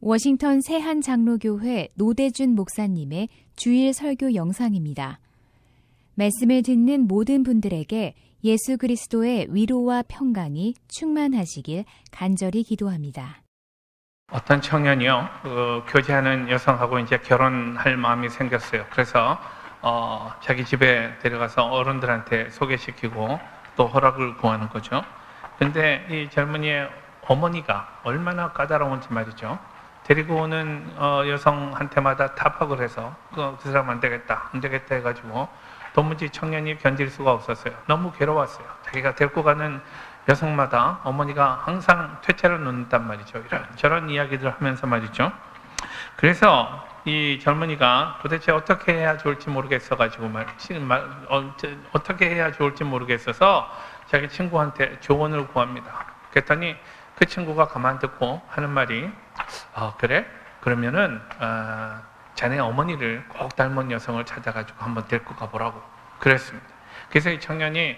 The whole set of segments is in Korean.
워싱턴 새한장로교회 노대준 목사님의 주일 설교 영상입니다. 말씀을 듣는 모든 분들에게 예수 그리스도의 위로와 평강이 충만하시길 간절히 기도합니다. 어떤 청년이요, 교제하는 여성하고 이제 결혼할 마음이 생겼어요. 그래서 자기 집에 데려가서 어른들한테 소개시키고 또 허락을 구하는 거죠. 근데 이 젊은이의 어머니가 얼마나 까다로운지 말이죠. 데리고 오는 여성한테마다 타박을 해서 그 사람 안 되겠다 해가지고 도무지 청년이 견딜 수가 없었어요. 너무 괴로웠어요. 자기가 데리고 가는 여성마다 어머니가 항상 퇴짜를 놓는단 말이죠. 저런 이야기들을 하면서 말이죠. 그래서 이 젊은이가 도대체 어떻게 해야 좋을지 모르겠어가지고 어떻게 해야 좋을지 모르겠어서 자기 친구한테 조언을 구합니다. 그랬더니 그 친구가 가만 듣고 하는 말이 그래? 그러면은 자네 어머니를 꼭 닮은 여성을 찾아가지고 한번 데리고 가보라고 그랬습니다. 그래서 이 청년이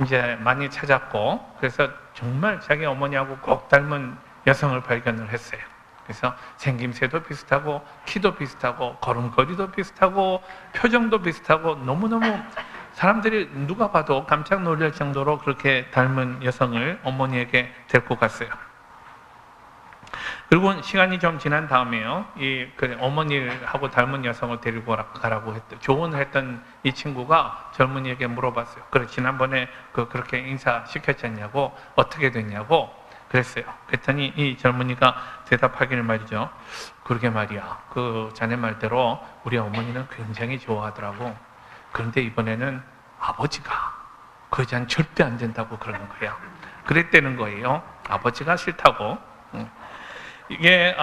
이제 많이 찾았고, 그래서 정말 자기 어머니하고 꼭 닮은 여성을 발견을 했어요. 그래서 생김새도 비슷하고 키도 비슷하고 걸음걸이도 비슷하고 표정도 비슷하고 너무너무 사람들이 누가 봐도 깜짝 놀랄 정도로 그렇게 닮은 여성을 어머니에게 데리고 갔어요. 그리고 시간이 좀 지난 다음에요, 어머니하고 닮은 여성을 데리고 가라고 조언을 했던 이 친구가 젊은이에게 물어봤어요. 그래, 지난번에 그렇게 인사시켰잖냐고, 어떻게 됐냐고 그랬어요. 그랬더니 이 젊은이가 대답하기를 말이죠. 그러게 말이야, 자네 말대로 우리 어머니는 굉장히 좋아하더라고. 그런데 이번에는 아버지가 그 여자는 절대 안 된다고 그러는 거야. 그랬다는 거예요. 아버지가 싫다고. 이게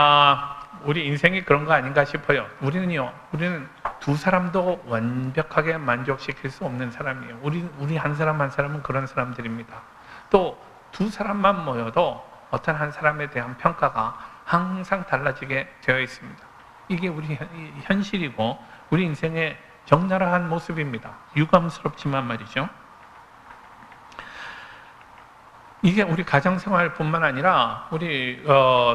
우리 인생이 그런 거 아닌가 싶어요. 우리는 두 사람도 완벽하게 만족시킬 수 없는 사람이에요. 우리 한 사람 한 사람은 그런 사람들입니다. 또 두 사람만 모여도 어떤 한 사람에 대한 평가가 항상 달라지게 되어 있습니다. 이게 우리 현실이고 우리 인생의 적나라한 모습입니다. 유감스럽지만 말이죠. 이게 우리 가정생활뿐만 아니라 우리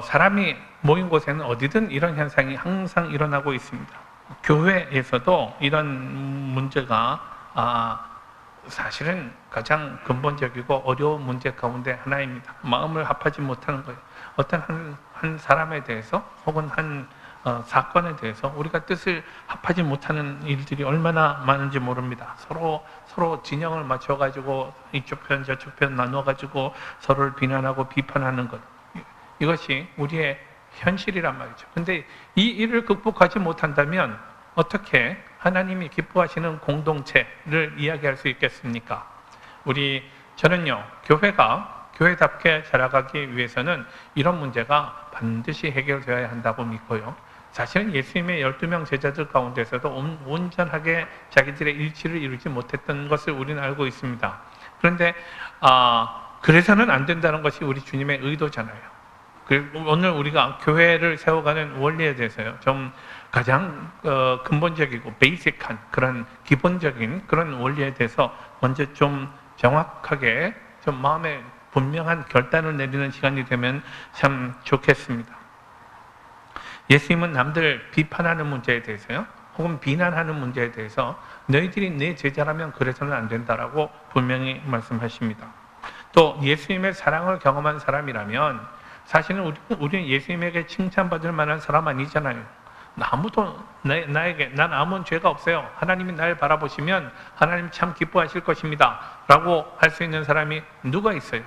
사람이 모인 곳에는 어디든 이런 현상이 항상 일어나고 있습니다. 교회에서도 이런 문제가 사실은 가장 근본적이고 어려운 문제 가운데 하나입니다. 마음을 합하지 못하는 거예요. 어떤 한 사람에 대해서 혹은 한 사건에 대해서 우리가 뜻을 합하지 못하는 일들이 얼마나 많은지 모릅니다. 서로 진영을 맞춰가지고 이쪽 편 저쪽 편 나눠가지고 서로를 비난하고 비판하는 것, 이것이 우리의 현실이란 말이죠. 근데 이 일을 극복하지 못한다면 어떻게 하나님이 기뻐하시는 공동체를 이야기할 수 있겠습니까? 저는요, 교회답게 자라가기 위해서는 이런 문제가 반드시 해결되어야 한다고 믿고요. 사실은 예수님의 12명 제자들 가운데서도 온전하게 자기들의 일치를 이루지 못했던 것을 우리는 알고 있습니다. 그런데 그래서는 안 된다는 것이 우리 주님의 의도잖아요. 오늘 우리가 교회를 세워가는 원리에 대해서요, 좀 가장 근본적이고 베이직한 그런 기본적인 그런 원리에 대해서 먼저 좀 정확하게 좀 마음에 분명한 결단을 내리는 시간이 되면 참 좋겠습니다. 예수님은 남들 비판하는 문제에 대해서요, 혹은 비난하는 문제에 대해서 너희들이 내 제자라면 그래서는 안 된다라고 분명히 말씀하십니다. 또 예수님의 사랑을 경험한 사람이라면 사실은 우리는 예수님에게 칭찬받을 만한 사람 아니잖아요. 아무도 난 아무런 죄가 없어요. 하나님이 날 바라보시면 하나님 참 기뻐하실 것입니다 라고 할 수 있는 사람이 누가 있어요?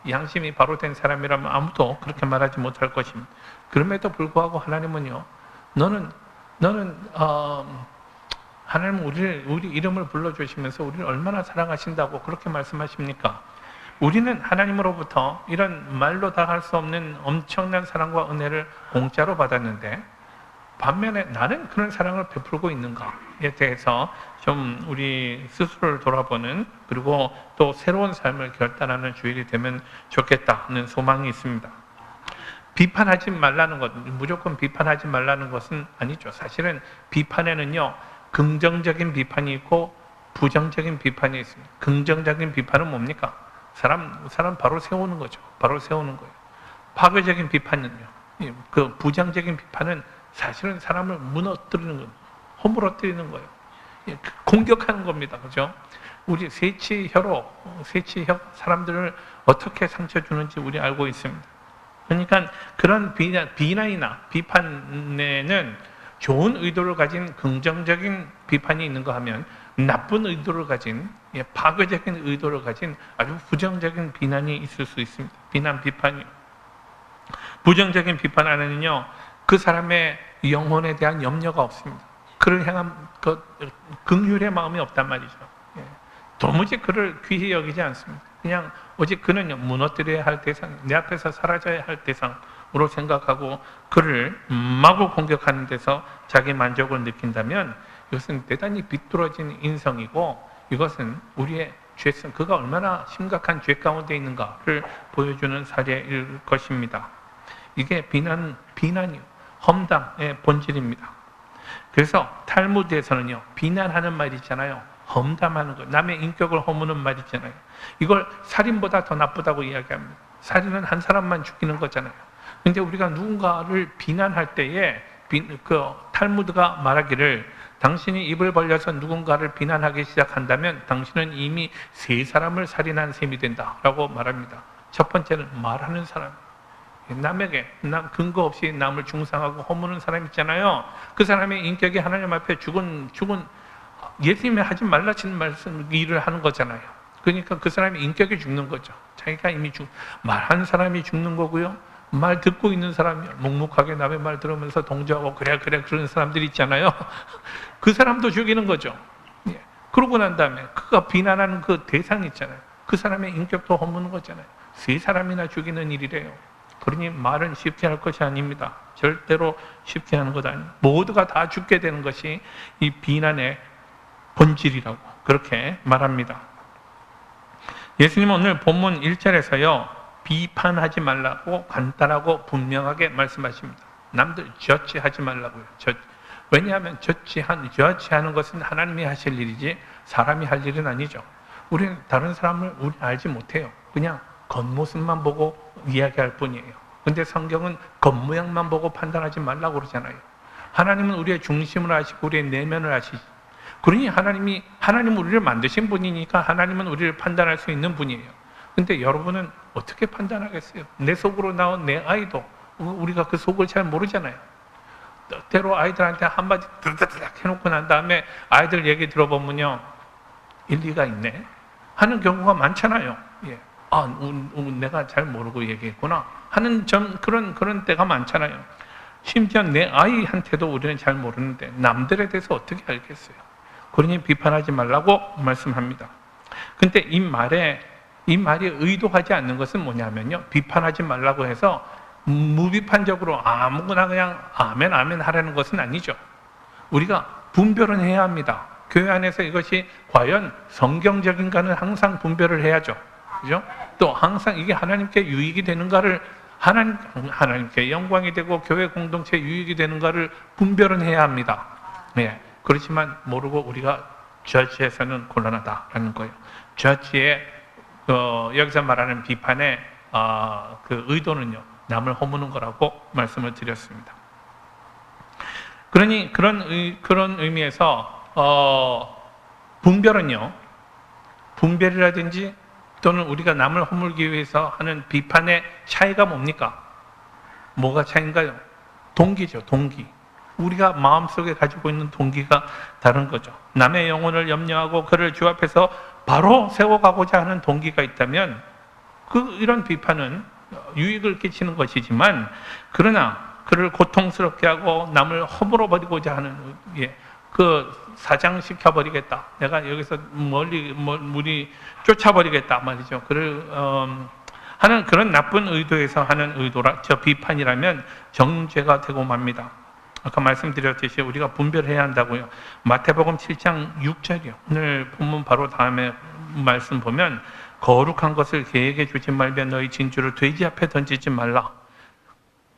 양심이 바로 된 사람이라면 아무도 그렇게 말하지 못할 것입니다. 그럼에도 불구하고 하나님은요, 너는 하나님은 우리 이름을 불러주시면서 우리를 얼마나 사랑하신다고 그렇게 말씀하십니까? 우리는 하나님으로부터 이런 말로 다 할 수 없는 엄청난 사랑과 은혜를 공짜로 받았는데, 반면에 나는 그런 사랑을 베풀고 있는가에 대해서 좀 우리 스스로를 돌아보는, 그리고 또 새로운 삶을 결단하는 주일이 되면 좋겠다는 소망이 있습니다. 비판하지 말라는 것, 무조건 비판하지 말라는 것은 아니죠. 사실은 비판에는요, 긍정적인 비판이 있고 부정적인 비판이 있습니다. 긍정적인 비판은 뭡니까? 사람 바로 세우는 거죠. 바로 세우는 거예요. 파괴적인 비판은요, 그 부정적인 비판은 사실은 사람을 무너뜨리는 거예요. 허물어뜨리는 거예요. 공격하는 겁니다. 그죠? 우리 세치혀로 사람들을 어떻게 상처 주는지 우리 알고 있습니다. 그러니까 그런 비난이나 비판에는 좋은 의도를 가진 긍정적인 비판이 있는가 하면 나쁜 의도를 가진 파괴적인 의도를 가진 아주 부정적인 비난이 있을 수 있습니다. 비판이요. 부정적인 비판 안에는요, 그 사람의 영혼에 대한 염려가 없습니다. 그를 향한 긍휼의 마음이 없단 말이죠. 도무지 그를 귀히 여기지 않습니다. 그냥 오직 그는 무너뜨려야 할 대상, 내 앞에서 사라져야 할 대상으로 생각하고 그를 마구 공격하는 데서 자기 만족을 느낀다면 이것은 대단히 비뚤어진 인성이고 이것은 우리의 죄성, 그가 얼마나 심각한 죄 가운데 있는가를 보여주는 사례일 것입니다. 이게 비난이요, 험담의 본질입니다. 그래서 탈무드에서는요, 비난하는 말 있잖아요. 험담하는 거, 남의 인격을 허무는 말 있잖아요. 이걸 살인보다 더 나쁘다고 이야기합니다. 살인은 한 사람만 죽이는 거잖아요. 근데 우리가 누군가를 비난할 때에 그 탈무드가 말하기를 당신이 입을 벌려서 누군가를 비난하기 시작한다면 당신은 이미 세 사람을 살인한 셈이 된다라고 말합니다. 첫 번째는 말하는 사람. 남에게 근거 없이 남을 중상하고 허무는 사람 있잖아요. 그 사람의 인격이 하나님 앞에 죽은 예수님이 하지 말라는 말씀 일을 하는 거잖아요. 그러니까 그 사람의 인격이 죽는 거죠. 자기가 이미 말한 사람이 죽는 거고요. 말 듣고 있는 사람이 묵묵하게 남의 말 들으면서 동조하고 그래 그런 사람들이 있잖아요. 그 사람도 죽이는 거죠. 그러고 난 다음에 그가 비난하는 그 대상 있잖아요. 그 사람의 인격도 허무는 거잖아요. 세 사람이나 죽이는 일이래요. 그러니 말은 쉽게 할 것이 아닙니다. 절대로 쉽게 하는 것 아닙니다. 모두가 다 죽게 되는 것이 이 비난의 본질이라고 그렇게 말합니다. 예수님은 오늘 본문 1절에서요, 비판하지 말라고 간단하고 분명하게 말씀하십니다. 남들 저치하지 말라고요. 왜냐하면 저치하는 것은 하나님이 하실 일이지 사람이 할 일은 아니죠. 우리는 다른 사람을 알지 못해요. 그냥 겉모습만 보고 이야기할 뿐이에요. 근데 성경은 겉모양만 보고 판단하지 말라고 그러잖아요. 하나님은 우리의 중심을 아시고 우리의 내면을 아시지. 그러니 하나님은 우리를 만드신 분이니까 하나님은 우리를 판단할 수 있는 분이에요. 근데 여러분은 어떻게 판단하겠어요? 내 속으로 나온 내 아이도 우리가 그 속을 잘 모르잖아요. 때로 아이들한테 한마디 드드드닥 해놓고 난 다음에 아이들 얘기 들어보면요, 일리가 있네 하는 경우가 많잖아요. 내가 잘 모르고 얘기했구나 하는 그런 때가 많잖아요. 심지어 내 아이한테도 우리는 잘 모르는데 남들에 대해서 어떻게 알겠어요? 그러니 비판하지 말라고 말씀합니다. 근데 이 말이 의도하지 않는 것은 뭐냐면요, 비판하지 말라고 해서 무비판적으로 아무거나 그냥 아멘 하라는 것은 아니죠. 우리가 분별은 해야 합니다. 교회 안에서 이것이 과연 성경적인가는 항상 분별을 해야죠. 그죠? 또 항상 이게 하나님께 유익이 되는가를 하나님께 영광이 되고 교회 공동체 유익이 되는가를 분별은 해야 합니다. 그렇지만 모르고 우리가 저지해서는 곤란하다라는 거예요. 저지의 여기서 말하는 비판의 그 의도는요, 남을 허무는 거라고 말씀을 드렸습니다. 그러니 그런 의미에서 분별이라든지 또는 우리가 남을 허물기 위해서 하는 비판의 차이가 뭡니까? 뭐가 차이인가요? 동기죠, 동기. 우리가 마음속에 가지고 있는 동기가 다른 거죠. 남의 영혼을 염려하고 그를 주 앞에서 바로 세워가고자 하는 동기가 있다면 이런 비판은 유익을 끼치는 것이지만, 그러나 그를 고통스럽게 하고 남을 허물어 버리고자 하는 사장시켜버리겠다. 내가 여기서 물이 쫓아버리겠다 말이죠. 하는 그런 나쁜 의도에서 하는 저 비판이라면 정죄가 되고 맙니다. 아까 말씀드렸듯이 우리가 분별해야 한다고요. 마태복음 7장 6절이요. 오늘 본문 바로 다음에 말씀 보면 거룩한 것을 개에게 주지 말며 너희 진주를 돼지 앞에 던지지 말라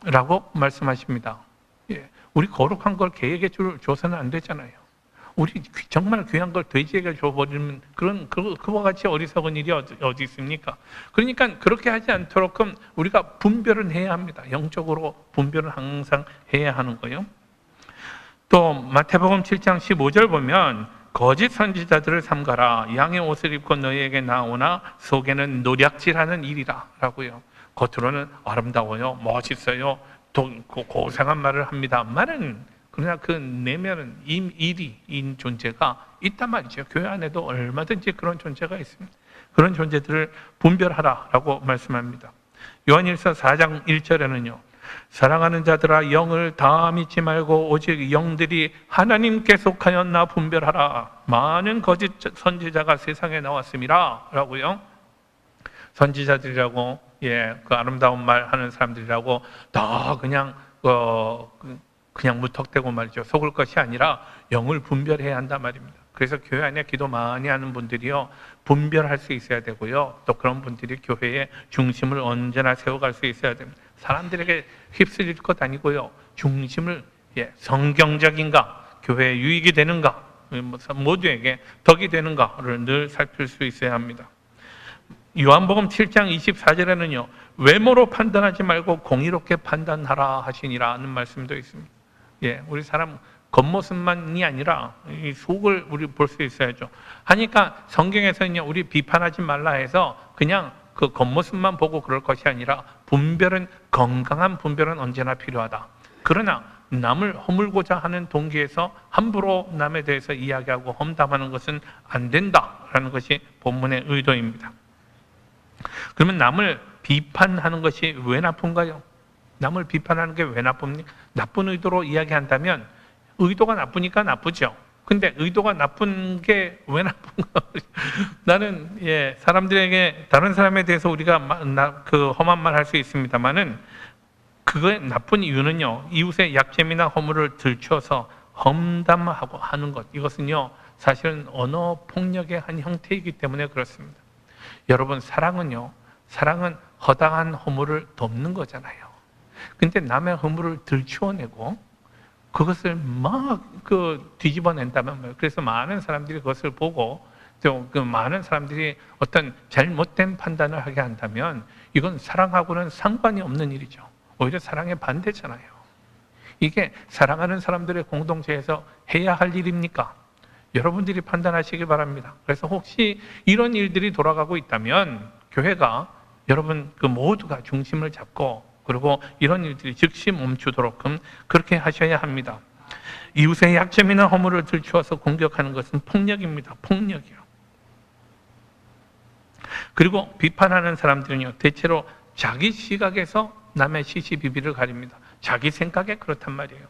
라고 말씀하십니다. 우리 거룩한 걸 개에게 줘서는 안 되잖아요. 우리 정말 귀한 걸 돼지에게 줘버리면 그와 같이 어리석은 일이 어디 있습니까? 그러니까 그렇게 하지 않도록 우리가 분별은 해야 합니다. 영적으로 분별은 항상 해야 하는 거예요. 또 마태복음 7장 15절 보면 거짓 선지자들을 삼가라. 양의 옷을 입고 너희에게 나오나 속에는 노략질하는 일이라 라고요. 겉으로는 아름다워요, 멋있어요, 또 고상한 말을 합니다. 말은 그러나 그 내면은 일인 존재가 있단 말이죠. 교회 안에도 얼마든지 그런 존재가 있습니다. 그런 존재들을 분별하라라고 말씀합니다. 요한일서 4장 1절에는요. 사랑하는 자들아 영을 다 믿지 말고 오직 영들이 하나님께 속하였나 분별하라. 많은 거짓 선지자가 세상에 나왔음이라 라고요. 선지자들이라고 그 아름다운 말 하는 사람들이라고 다 그냥 무턱대고 말이죠. 속을 것이 아니라 영을 분별해야 한단 말입니다. 그래서 교회 안에 기도 많이 하는 분들이요 분별할 수 있어야 되고요. 또 그런 분들이 교회의 중심을 언제나 세워갈 수 있어야 됩니다. 사람들에게 휩쓸릴 것 아니고요. 중심을 성경적인가, 교회에 유익이 되는가, 모두에게 덕이 되는가를 늘 살필 수 있어야 합니다. 요한복음 7장 24절에는요. 외모로 판단하지 말고 공의롭게 판단하라 하시니라는 말씀도 있습니다. 우리 사람 겉모습만이 아니라 이 속을 우리 볼 수 있어야죠. 하니까 성경에서는요. 우리 비판하지 말라 해서 그냥 그 겉모습만 보고 그럴 것이 아니라 건강한 분별은 언제나 필요하다. 그러나 남을 허물고자 하는 동기에서 함부로 남에 대해서 이야기하고 험담하는 것은 안 된다라는 것이 본문의 의도입니다. 그러면 남을 비판하는 것이 왜 나쁜가요? 남을 비판하는 게 왜 나쁩니까? 나쁜 의도로 이야기한다면 의도가 나쁘니까 나쁘죠. 근데 의도가 나쁜 게 왜 나쁜가? 나는 사람들에게 다른 사람에 대해서 우리가 험한 말 할 수 있습니다만은 그거의 나쁜 이유는요. 이웃의 약점이나 허물을 들춰서 험담하고 하는 것. 이것은요. 사실은 언어 폭력의 한 형태이기 때문에 그렇습니다. 여러분 사랑은 허당한 허물을 덮는 거잖아요. 근데 남의 허물을 들추어내고 그것을 막 뒤집어낸다면 뭐예요. 그래서 많은 사람들이 그것을 보고 또 많은 사람들이 어떤 잘못된 판단을 하게 한다면 이건 사랑하고는 상관이 없는 일이죠. 오히려 사랑의 반대잖아요. 이게 사랑하는 사람들의 공동체에서 해야 할 일입니까? 여러분들이 판단하시기 바랍니다. 그래서 혹시 이런 일들이 돌아가고 있다면 교회가 여러분 모두가 중심을 잡고 그리고 이런 일들이 즉시 멈추도록 그렇게 하셔야 합니다. 이웃의 약점이나 허물을 들추어서 공격하는 것은 폭력입니다. 폭력이요. 그리고 비판하는 사람들은요. 대체로 자기 시각에서 남의 시시비비를 가립니다. 자기 생각에 그렇단 말이에요.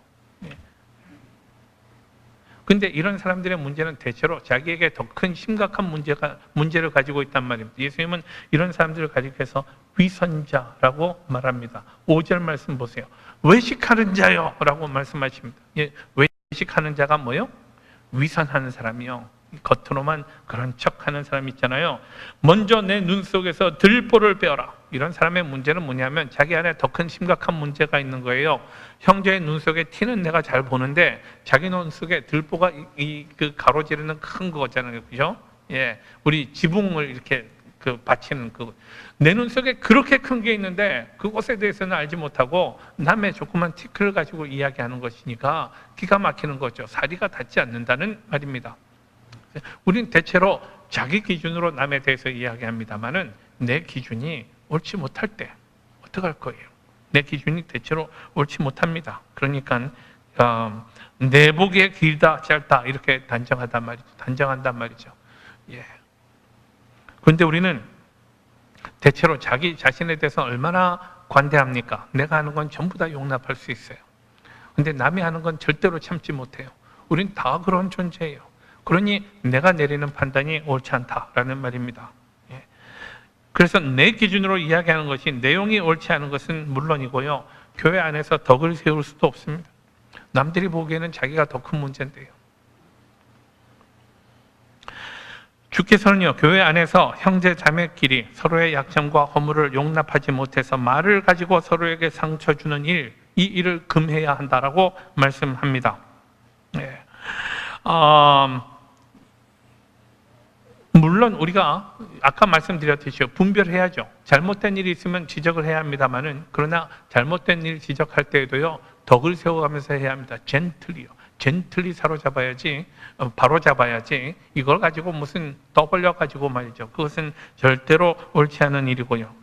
근데 이런 사람들의 문제는 대체로 자기에게 더 큰 심각한 문제를 가지고 있단 말입니다. 예수님은 이런 사람들을 가리켜서 위선자라고 말합니다. 5절 말씀 보세요. 외식하는 자요 라고 말씀하십니다. 외식하는 자가 뭐요? 위선하는 사람이요. 겉으로만 그런 척하는 사람 있잖아요. 먼저 내 눈 속에서 들보를 빼어라. 이런 사람의 문제는 뭐냐면 자기 안에 더 큰 심각한 문제가 있는 거예요. 형제의 눈 속에 티는 내가 잘 보는데 자기 눈 속에 들보가 그 가로지르는 큰 거잖아요, 그죠? 우리 지붕을 이렇게 받치는 내 눈 속에 그렇게 큰 게 있는데 그것에 대해서는 알지 못하고 남의 조그만 티끌을 가지고 이야기하는 것이니까 기가 막히는 거죠. 사리가 닿지 않는다는 말입니다. 우리는 대체로 자기 기준으로 남에 대해서 이야기합니다만은 내 기준이 옳지 못할 때 어떡할 거예요? 내 기준이 대체로 옳지 못합니다. 그러니까 내 보기에 길다 짧다 이렇게 단정한단 말이죠. 그런데 우리는 대체로 자기 자신에 대해서 얼마나 관대합니까? 내가 하는 건 전부 다 용납할 수 있어요. 근데 남이 하는 건 절대로 참지 못해요. 우린 다 그런 존재예요. 그러니 내가 내리는 판단이 옳지 않다라는 말입니다. 그래서 내 기준으로 이야기하는 것이 내용이 옳지 않은 것은 물론이고요. 교회 안에서 덕을 세울 수도 없습니다. 남들이 보기에는 자기가 더 큰 문제인데요. 주께서는요, 교회 안에서 형제 자매끼리 서로의 약점과 허물을 용납하지 못해서 말을 가지고 서로에게 상처 주는 이 일을 금해야 한다라고 말씀합니다. 물론 우리가 아까 말씀드렸듯이 분별해야죠. 잘못된 일이 있으면 지적을 해야 합니다만은, 그러나 잘못된 일 지적할 때에도요, 덕을 세워가면서 해야 합니다. 젠틀리 사로잡아야지, 바로 잡아야지, 이걸 가지고 무슨 떠벌려 가지고 말이죠. 그것은 절대로 옳지 않은 일이고요.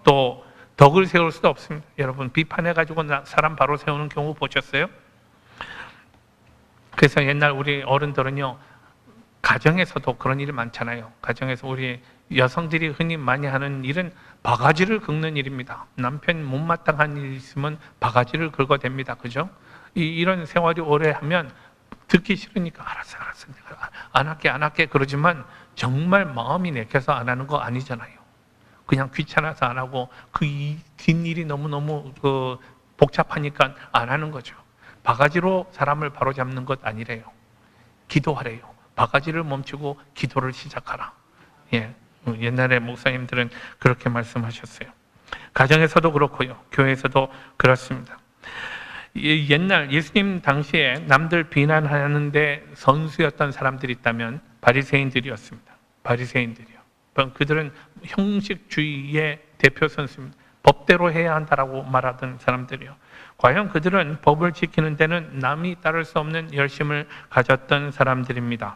또 덕을 세울 수도 없습니다. 여러분, 비판해 가지고 사람 바로 세우는 경우 보셨어요? 그래서 옛날 우리 어른들은요, 가정에서도 그런 일이 많잖아요. 가정에서 우리 여성들이 흔히 많이 하는 일은 바가지를 긁는 일입니다. 남편 못마땅한 일이 있으면 바가지를 긁어댑니다. 그죠? 이런 생활이 오래 하면 듣기 싫으니까 알았어 내가 안 할게 그러지만 정말 마음이 내켜서 안 하는 거 아니잖아요. 그냥 귀찮아서 안 하고 그 뒷일이 너무너무 복잡하니까 안 하는 거죠. 바가지로 사람을 바로잡는 것 아니래요. 기도하래요. 바가지를 멈추고 기도를 시작하라. 예, 옛날에 목사님들은 그렇게 말씀하셨어요. 가정에서도 그렇고요, 교회에서도 그렇습니다. 옛날 예수님 당시에 남들 비난하는데 선수였던 사람들이 있다면 바리새인들이었습니다. 바리새인들이요. 그들은 형식주의의 대표 선수입니다. 법대로 해야 한다라고 말하던 사람들이요. 과연 그들은 법을 지키는 데는 남이 따를 수 없는 열심을 가졌던 사람들입니다.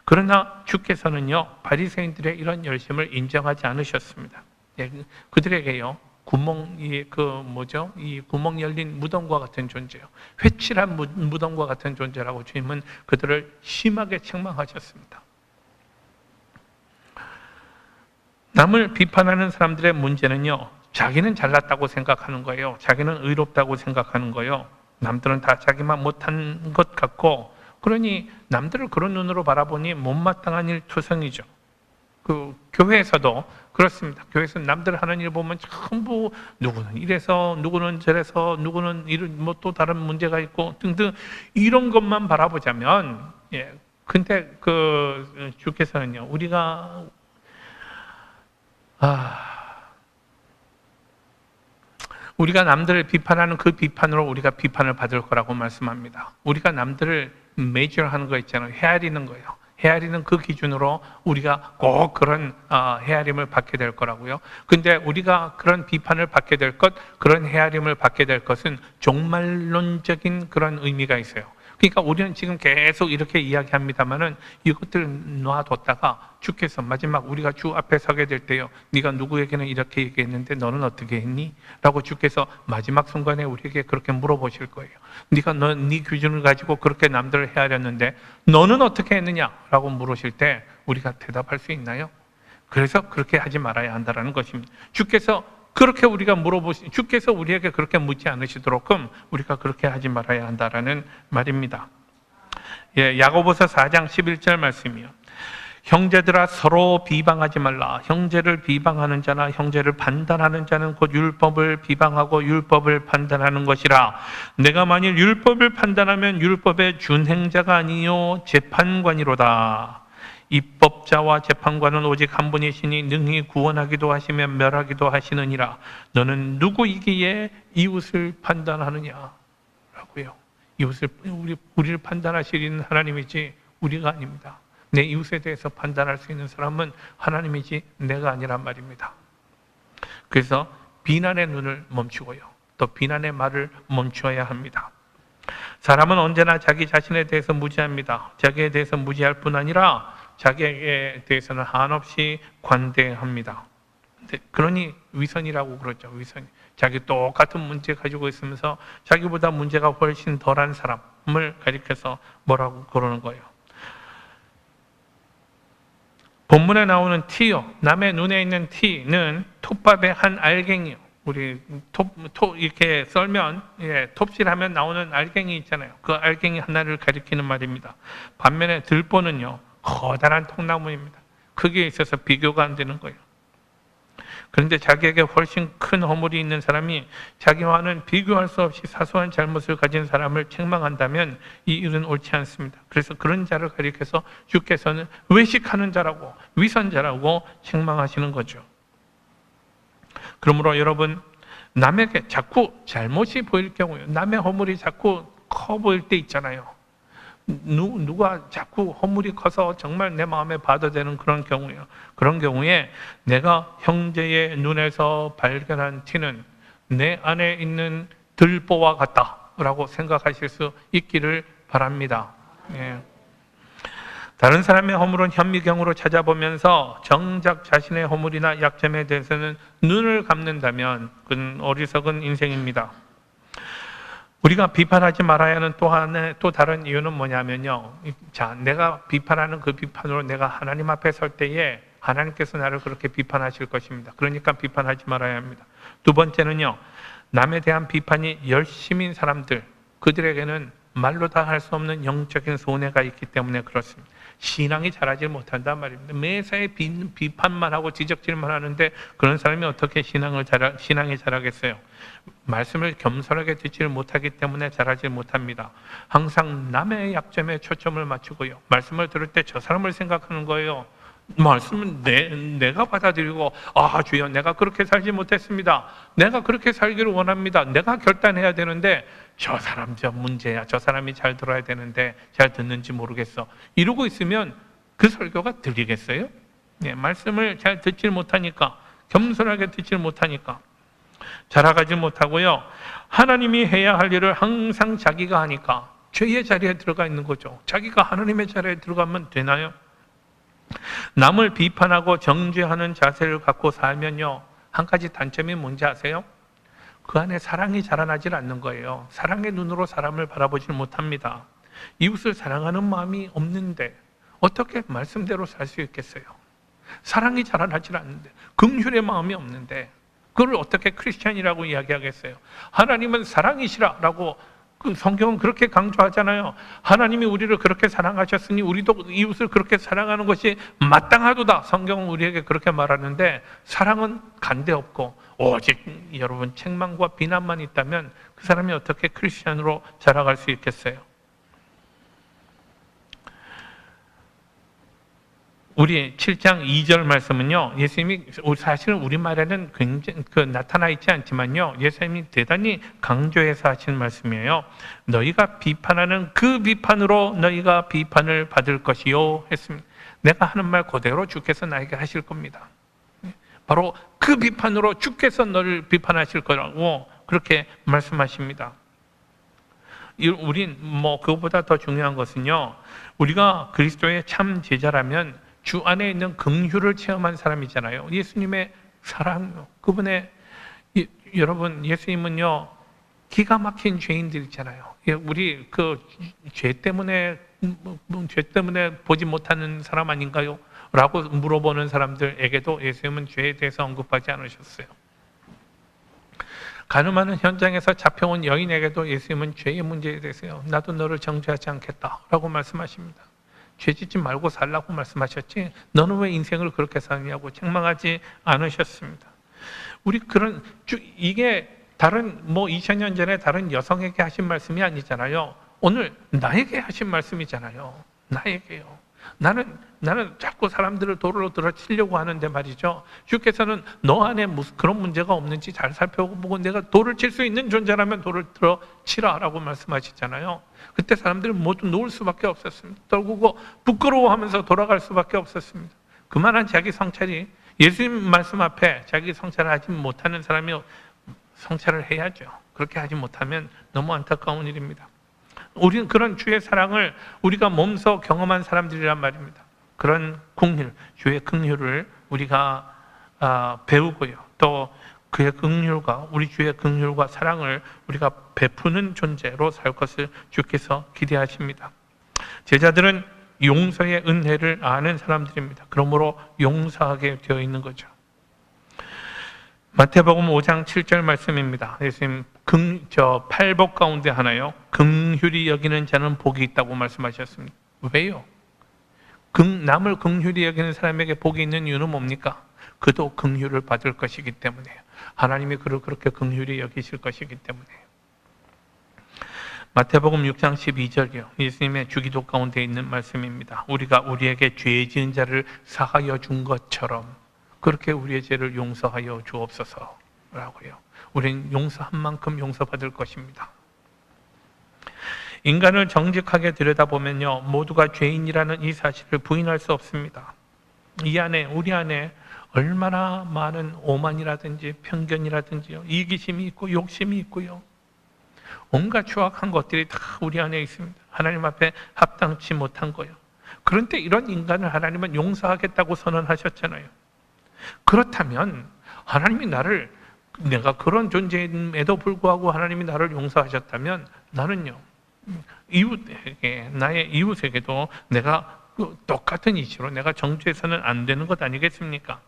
그러나 주께서는요, 바리새인들의 이런 열심을 인정하지 않으셨습니다. 예, 그들에게요, 이 구멍 열린 무덤과 같은 존재요, 회칠한 무덤과 같은 존재라고 주님은 그들을 심하게 책망하셨습니다. 남을 비판하는 사람들의 문제는요, 자기는 잘났다고 생각하는 거예요. 자기는 의롭다고 생각하는 거예요. 남들은 다 자기만 못한 것 같고, 그러니 남들을 그런 눈으로 바라보니 못마땅한 일 투성이죠. 그 교회에서도 그렇습니다. 교회에서 남들 하는 일 보면 전부 누구는 이래서, 누구는 저래서, 누구는 뭐 또 다른 문제가 있고 등등 이런 것만 바라보자면, 예. 근데 주께서는요, 우리가 남들을 비판하는 그 비판으로 우리가 비판을 받을 거라고 말씀합니다. 우리가 남들을 메이저하는 거 있잖아요. 헤아리는 거예요. 헤아리는 그 기준으로 우리가 꼭 그런 헤아림을 받게 될 거라고요. 근데 우리가 그런 비판을 받게 될 것, 그런 헤아림을 받게 될 것은 종말론적인 그런 의미가 있어요. 그러니까 우리는 지금 계속 이렇게 이야기합니다만은 이것들을 놔뒀다가 주께서 마지막 우리가 주 앞에 서게 될 때요, 네가 누구에게는 이렇게 얘기했는데 너는 어떻게 했니? 라고 주께서 마지막 순간에 우리에게 그렇게 물어보실 거예요. 네가 네 기준을 가지고 그렇게 남들을 헤아렸는데 너는 어떻게 했느냐? 라고 물으실 때 우리가 대답할 수 있나요? 그래서 그렇게 하지 말아야 한다는 것입니다. 주께서 주께서 우리에게 그렇게 묻지 않으시도록끔 우리가 그렇게 하지 말아야 한다라는 말입니다. 예, 야고보서 4장 11절 말씀이요. 형제들아, 서로 비방하지 말라. 형제를 비방하는 자나 형제를 판단하는 자는 곧 율법을 비방하고 율법을 판단하는 것이라. 내가 만일 율법을 판단하면 율법의 준행자가 아니요 재판관이로다. 입법자와 재판관은 오직 한 분이시니 능히 구원하기도 하시며 멸하기도 하시느니라. 너는 누구이기에 이웃을 판단하느냐? 라고요. 우리를 판단하시는 하나님이지 우리가 아닙니다. 내 이웃에 대해서 판단할 수 있는 사람은 하나님이지 내가 아니란 말입니다. 그래서 비난의 눈을 멈추고요, 또 비난의 말을 멈추어야 합니다. 사람은 언제나 자기 자신에 대해서 무지합니다. 자기에 대해서 무지할 뿐 아니라 자기에 대해서는 한없이 관대합니다. 그러니 위선이라고 그러죠. 위선. 자기 똑같은 문제 가지고 있으면서 자기보다 문제가 훨씬 덜한 사람을 가리켜서 뭐라고 그러는 거예요. 본문에 나오는 티요, 남의 눈에 있는 티는 톱밥의 한 알갱이요. 우리 이렇게 썰면, 톱질하면 나오는 알갱이 있잖아요. 그 알갱이 하나를 가리키는 말입니다. 반면에 들보는요, 커다란 통나무입니다. 크기에 있어서 비교가 안 되는 거예요. 그런데 자기에게 훨씬 큰 허물이 있는 사람이 자기와는 비교할 수 없이 사소한 잘못을 가진 사람을 책망한다면 이 일은 옳지 않습니다. 그래서 그런 자를 가리켜서 주께서는 외식하는 자라고, 위선자라고 책망하시는 거죠. 그러므로 여러분, 남에게 자꾸 잘못이 보일 경우요, 남의 허물이 자꾸 커 보일 때 있잖아요. 누가 자꾸 허물이 커서 정말 내 마음에 받아되는 그런 경우예요. 그런 경우에 내가 형제의 눈에서 발견한 티는 내 안에 있는 들보와 같다라고 생각하실 수 있기를 바랍니다. 예. 다른 사람의 허물은 현미경으로 찾아보면서 정작 자신의 허물이나 약점에 대해서는 눈을 감는다면 그건 어리석은 인생입니다. 우리가 비판하지 말아야 하는 또 다른 이유는 뭐냐면요. 자, 내가 비판하는 그 비판으로 내가 하나님 앞에 설 때에 하나님께서 나를 그렇게 비판하실 것입니다. 그러니까 비판하지 말아야 합니다. 두 번째는요. 남에 대한 비판이 열심인 사람들, 그들에게는 말로 다 할 수 없는 영적인 손해가 있기 때문에 그렇습니다. 신앙이 자라지 못한단 말입니다. 매사에 비판만 하고 지적질만 하는데 그런 사람이 어떻게 신앙이 자라겠어요? 말씀을 겸손하게 듣지를 못하기 때문에 자라지 못합니다. 항상 남의 약점에 초점을 맞추고요. 말씀을 들을 때 저 사람을 생각하는 거예요. 말씀은 내가 받아들이고 주여 내가 그렇게 살지 못했습니다. 내가 그렇게 살기를 원합니다. 내가 결단해야 되는데 저 사람 저 문제야. 저 사람이 잘 들어야 되는데 잘 듣는지 모르겠어. 이러고 있으면 그 설교가 들리겠어요? 네, 말씀을 잘 듣질 못하니까 겸손하게 듣질 못하니까 자라가지 못하고요. 하나님이 해야 할 일을 항상 자기가 하니까 죄의 자리에 들어가 있는 거죠. 자기가 하나님의 자리에 들어가면 되나요? 남을 비판하고 정죄하는 자세를 갖고 살면요. 한 가지 단점이 뭔지 아세요? 그 안에 사랑이 자라나질 않는 거예요. 사랑의 눈으로 사람을 바라보질 못합니다. 이웃을 사랑하는 마음이 없는데 어떻게 말씀대로 살 수 있겠어요? 사랑이 자라나질 않는데, 긍휼의 마음이 없는데 그걸 어떻게 크리스찬이라고 이야기하겠어요? 하나님은 사랑이시라라고 그 성경은 그렇게 강조하잖아요. 하나님이 우리를 그렇게 사랑하셨으니 우리도 이웃을 그렇게 사랑하는 것이 마땅하도다. 성경은 우리에게 그렇게 말하는데 사랑은 간대 없고 오직 여러분 책망과 비난만 있다면 그 사람이 어떻게 크리스찬으로 자라갈 수 있겠어요? 우리 7장 2절 말씀은요, 예수님이 사실은 우리말에는 굉장히 나타나 있지 않지만요, 예수님이 대단히 강조해서 하신 말씀이에요. 너희가 비판하는 그 비판으로 너희가 비판을 받을 것이요 했습니다. 내가 하는 말 그대로 주께서 나에게 하실 겁니다. 바로 그 비판으로 주께서 너를 비판하실 거라고 그렇게 말씀하십니다. 우린 그것보다 더 중요한 것은요, 우리가 그리스도의 참 제자라면 주 안에 있는 긍휼을 체험한 사람이잖아요. 예수님의 사랑, 그분의 여러분 예수님은요 기가 막힌 죄인들 있잖아요. 우리 그 죄 때문에 보지 못하는 사람 아닌가요? 라고 물어보는 사람들에게도 예수님은 죄에 대해서 언급하지 않으셨어요. 가늠하는 현장에서 잡혀온 여인에게도 예수님은 죄의 문제에 대해서요, 나도 너를 정죄하지 않겠다라고 말씀하십니다. 죄 짓지 말고 살라고 말씀하셨지 너는 왜 인생을 그렇게 사느냐고 책망하지 않으셨습니다. 우리 이게 다른 2000년 전에 다른 여성에게 하신 말씀이 아니잖아요. 오늘 나에게 하신 말씀이잖아요. 나에게요. 나는 자꾸 사람들을 도로 들어치려고 하는데 말이죠. 주께서는 너 안에 무슨 그런 문제가 없는지 잘 살펴보고 내가 돌을 칠 수 있는 존재라면 돌을 들어치라라고 말씀하시잖아요. 그때 사람들은 모두 놓을 수밖에 없었습니다. 떨구고 부끄러워하면서 돌아갈 수밖에 없었습니다. 그만한 자기 성찰이, 예수님 말씀 앞에 자기 성찰을 하지 못하는 사람이 성찰을 해야죠. 그렇게 하지 못하면 너무 안타까운 일입니다. 우리는 그런 주의 사랑을 우리가 몸소 경험한 사람들이란 말입니다. 그런 긍휼, 주의 긍휼을 우리가 배우고요. 또 그의 긍휼과 우리 주의 긍휼과 사랑을 우리가 베푸는 존재로 살 것을 주께서 기대하십니다. 제자들은 용서의 은혜를 아는 사람들입니다. 그러므로 용서하게 되어 있는 거죠. 마태복음 5장 7절 말씀입니다. 예수님 팔복 가운데 하나요, 긍휼히 여기는 자는 복이 있다고 말씀하셨습니다. 왜요? 남을 긍휼히 여기는 사람에게 복이 있는 이유는 뭡니까? 그도 긍휼을 받을 것이기 때문에요. 하나님이 그를 그렇게 긍휼히 여기실 것이기 때문에요. 마태복음 6장 12절이요. 예수님의 주기도 가운데 있는 말씀입니다. 우리가 우리에게 죄 지은 자를 사하여 준 것처럼 그렇게 우리의 죄를 용서하여 주옵소서라고요. 우리는 용서한 만큼 용서받을 것입니다. 인간을 정직하게 들여다보면요, 모두가 죄인이라는 이 사실을 부인할 수 없습니다. 이 안에, 우리 안에 얼마나 많은 오만이라든지 편견이라든지 이기심이 있고 욕심이 있고요, 온갖 추악한 것들이 다 우리 안에 있습니다. 하나님 앞에 합당치 못한 거예요. 그런데 이런 인간을 하나님은 용서하겠다고 선언하셨잖아요. 그렇다면 하나님이 내가 그런 존재임에도 불구하고 하나님이 나를 용서하셨다면 나는요, 나의 이웃에게도 내가 똑같은 이치로 내가 정죄해서는 안 되는 것 아니겠습니까?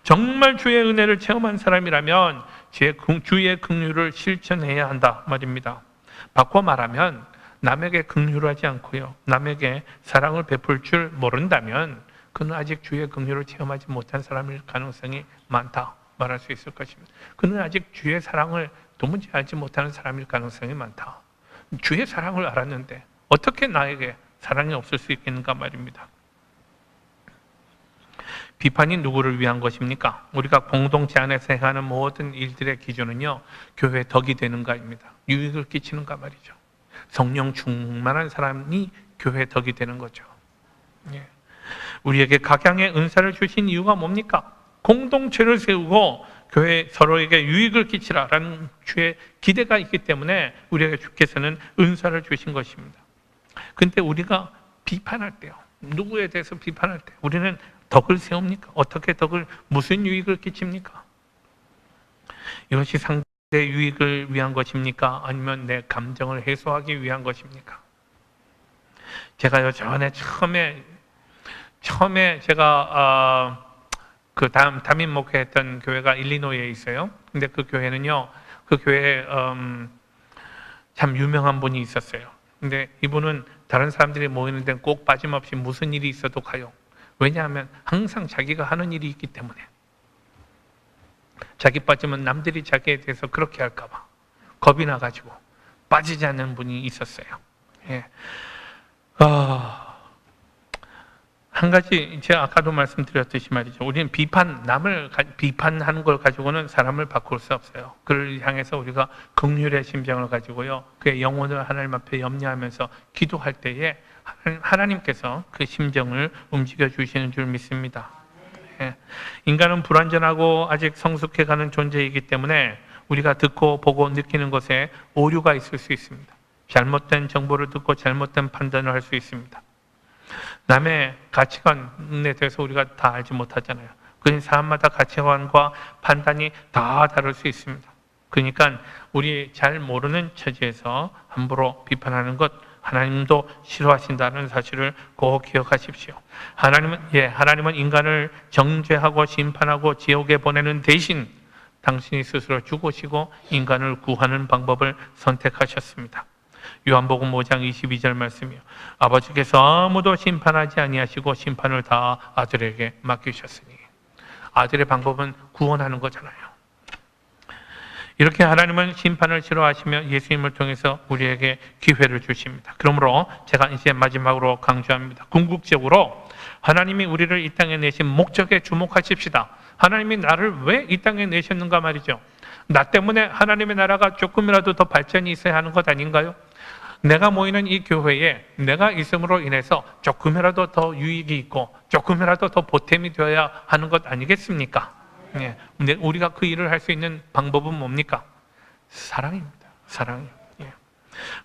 정말 주의 은혜를 체험한 사람이라면 주의 긍휼을 실천해야 한다 말입니다. 바꿔 말하면 남에게 긍휼하지 않고요, 남에게 사랑을 베풀 줄 모른다면 그는 아직 주의 긍휼을 체험하지 못한 사람일 가능성이 많다 말할 수 있을 것입니다. 그는 아직 주의 사랑을 도무지 알지 못하는 사람일 가능성이 많다. 주의 사랑을 알았는데 어떻게 나에게 사랑이 없을 수 있겠는가 말입니다. 비판이 누구를 위한 것입니까? 우리가 공동체 안에서 행하는 모든 일들의 기준은요, 교회의 덕이 되는가입니다. 유익을 끼치는가 말이죠. 성령 충만한 사람이 교회의 덕이 되는 거죠. 예. 우리에게 각양의 은사를 주신 이유가 뭡니까? 공동체를 세우고 교회 서로에게 유익을 끼치라라는 주의 기대가 있기 때문에 우리에게 주께서는 은사를 주신 것입니다. 그런데 우리가 비판할 때요, 누구에 대해서 비판할 때 우리는 덕을 세웁니까? 어떻게 무슨 유익을 끼칩니까? 이것이 상대의 유익을 위한 것입니까? 아니면 내 감정을 해소하기 위한 것입니까? 제가요, 전에 처음에 제가 그 담임 목회했던 교회가 일리노이에 있어요. 근데 그 교회는요, 그 교회에 참 유명한 분이 있었어요. 근데 이분은 다른 사람들이 모이는 데는 꼭 빠짐없이 무슨 일이 있어도 가요. 왜냐하면 항상 자기가 하는 일이 있기 때문에. 자기 빠지면 남들이 자기에 대해서 그렇게 할까 봐 겁이 나가지고 빠지지 않는 분이 있었어요. 예. 한 가지 제가 아까도 말씀드렸듯이 말이죠, 우리는 남을 비판하는 걸 가지고는 사람을 바꿀 수 없어요. 그를 향해서 우리가 긍휼의 심정을 가지고요, 그의 영혼을 하나님 앞에 염려하면서 기도할 때에 하나님께서 그 심정을 움직여 주시는 줄 믿습니다. 예. 인간은 불완전하고 아직 성숙해가는 존재이기 때문에 우리가 듣고 보고 느끼는 것에 오류가 있을 수 있습니다. 잘못된 정보를 듣고 잘못된 판단을 할 수 있습니다. 남의 가치관에 대해서 우리가 다 알지 못하잖아요. 그러니 사람마다 가치관과 판단이 다 다를 수 있습니다. 그러니까 우리 잘 모르는 처지에서 함부로 비판하는 것, 하나님도 싫어하신다는 사실을 꼭 기억하십시오. 하나님은 인간을 정죄하고 심판하고 지옥에 보내는 대신 당신이 스스로 죽으시고 인간을 구하는 방법을 선택하셨습니다. 요한복음 5장 22절 말씀이요, 아버지께서 아무도 심판하지 아니하시고 심판을 다 아들에게 맡기셨으니. 아들의 방법은 구원하는 거잖아요. 이렇게 하나님은 심판을 싫어하시며 예수님을 통해서 우리에게 기회를 주십니다. 그러므로 제가 이제 마지막으로 강조합니다. 궁극적으로 하나님이 우리를 이 땅에 내신 목적에 주목하십시다. 하나님이 나를 왜 이 땅에 내셨는가 말이죠. 나 때문에 하나님의 나라가 조금이라도 더 발전이 있어야 하는 것 아닌가요? 내가 모이는 이 교회에 내가 있음으로 인해서 조금이라도 더 유익이 있고 조금이라도 더 보탬이 되어야 하는 것 아니겠습니까? 예. 근데 우리가 그 일을 할 수 있는 방법은 뭡니까? 사랑입니다. 사랑이요. 예.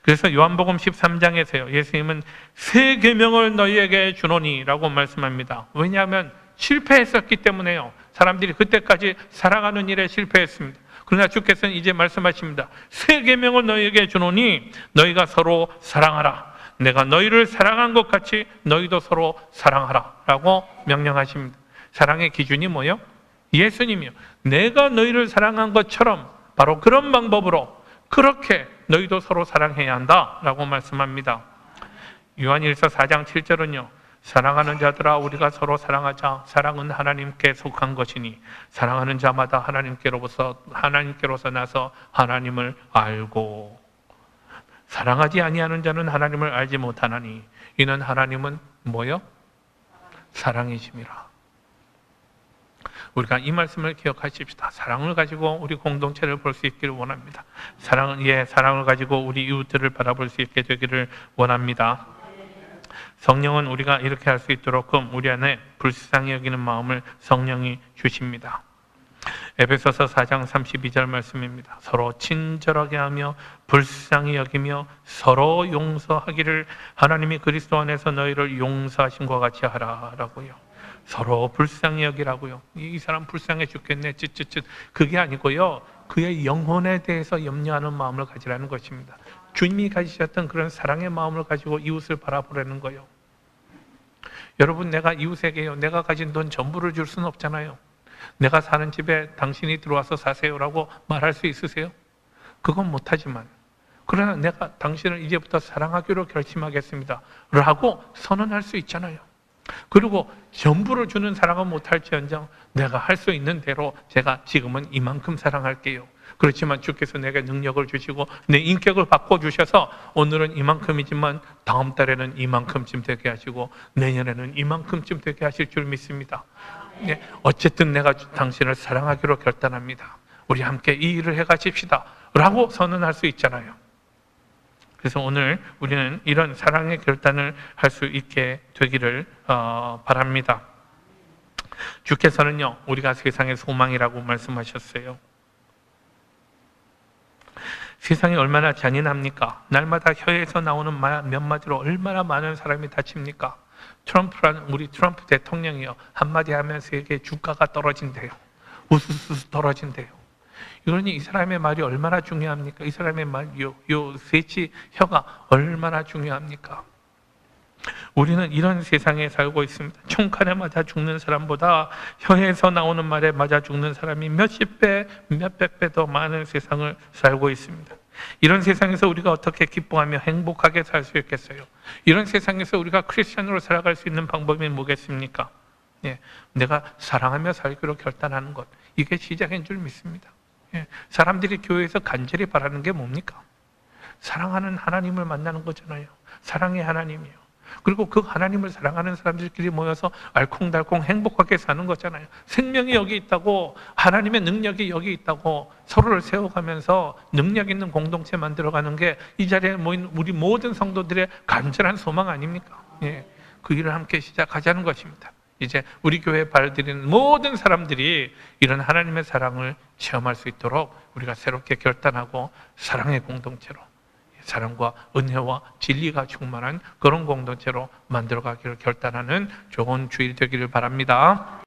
그래서 요한복음 13장에서요, 예수님은 새 계명을 너희에게 주노니 라고 말씀합니다. 왜냐하면 실패했었기 때문에요. 사람들이 그때까지 사랑하는 일에 실패했습니다. 그러나 주께서는 이제 말씀하십니다. 새 계명을 너희에게 주노니 너희가 서로 사랑하라. 내가 너희를 사랑한 것 같이 너희도 서로 사랑하라 라고 명령하십니다. 사랑의 기준이 뭐예요? 예수님이요. 내가 너희를 사랑한 것처럼 바로 그런 방법으로 그렇게 너희도 서로 사랑해야 한다라고 말씀합니다. 요한일서 4장 7절은요. 사랑하는 자들아 우리가 서로 사랑하자. 사랑은 하나님께 속한 것이니 사랑하는 자마다 하나님께로서 나서 하나님을 알고 사랑하지 아니하는 자는 하나님을 알지 못하나니 이는 하나님은 뭐요? 사랑이심이라. 우리가 이 말씀을 기억하십시다. 사랑을 가지고 우리 공동체를 볼 수 있기를 원합니다. 사랑을 가지고 우리 이웃들을 바라볼 수 있게 되기를 원합니다. 성령은 우리가 이렇게 할 수 있도록 우리 안에 불쌍히 여기는 마음을 성령이 주십니다. 에베소서 4장 32절 말씀입니다. 서로 친절하게 하며 불쌍히 여기며 서로 용서하기를 하나님이 그리스도 안에서 너희를 용서하신 것 같이 하라라고요. 서로 불쌍히 여기라고요. 이 사람 불쌍해 죽겠네 쯧쯧쯧 그게 아니고요. 그의 영혼에 대해서 염려하는 마음을 가지라는 것입니다. 주님이 가지셨던 그런 사랑의 마음을 가지고 이웃을 바라보라는 거예요. 여러분, 내가 이웃에게요, 내가 가진 돈 전부를 줄 수는 없잖아요. 내가 사는 집에 당신이 들어와서 사세요라고 말할 수 있으세요? 그건 못하지만, 그러나 내가 당신을 이제부터 사랑하기로 결심하겠습니다 라고 선언할 수 있잖아요. 그리고 전부를 주는 사랑은 못할지언정 내가 할 수 있는 대로 제가 지금은 이만큼 사랑할게요. 그렇지만 주께서 내게 능력을 주시고 내 인격을 바꿔주셔서 오늘은 이만큼이지만 다음 달에는 이만큼쯤 되게 하시고 내년에는 이만큼쯤 되게 하실 줄 믿습니다. 네, 어쨌든 내가 당신을 사랑하기로 결단합니다. 우리 함께 이 일을 해가십시다 라고 선언할 수 있잖아요. 그래서 오늘 우리는 이런 사랑의 결단을 할 수 있게 되기를 바랍니다. 주께서는요, 우리가 세상의 소망이라고 말씀하셨어요. 세상이 얼마나 잔인합니까? 날마다 혀에서 나오는 몇 마디로 얼마나 많은 사람이 다칩니까? 우리 트럼프 대통령이요, 한마디 하면 세계 주가가 떨어진대요. 우수수 떨어진대요. 이러니 이 사람의 말이 얼마나 중요합니까? 이 사람의 말, 요 세치 혀가 얼마나 중요합니까? 우리는 이런 세상에 살고 있습니다. 총칼에 맞아 죽는 사람보다 혀에서 나오는 말에 맞아 죽는 사람이 몇십 배, 몇백 배 더 많은 세상을 살고 있습니다. 이런 세상에서 우리가 어떻게 기뻐하며 행복하게 살 수 있겠어요? 이런 세상에서 우리가 크리스천으로 살아갈 수 있는 방법이 뭐겠습니까? 예, 내가 사랑하며 살기로 결단하는 것, 이게 시작인 줄 믿습니다. 예, 사람들이 교회에서 간절히 바라는 게 뭡니까? 사랑하는 하나님을 만나는 거잖아요. 사랑의 하나님이요. 그리고 그 하나님을 사랑하는 사람들끼리 모여서 알콩달콩 행복하게 사는 거잖아요. 생명이 여기 있다고, 하나님의 능력이 여기 있다고 서로를 세워가면서 능력 있는 공동체 만들어가는 게 이 자리에 모인 우리 모든 성도들의 간절한 소망 아닙니까? 예, 그 일을 함께 시작하자는 것입니다. 이제 우리 교회에 발들이는 모든 사람들이 이런 하나님의 사랑을 체험할 수 있도록 우리가 새롭게 결단하고 사랑의 공동체로, 사랑과 은혜와 진리가 충만한 그런 공동체로 만들어가기를 결단하는 좋은 주일 되기를 바랍니다.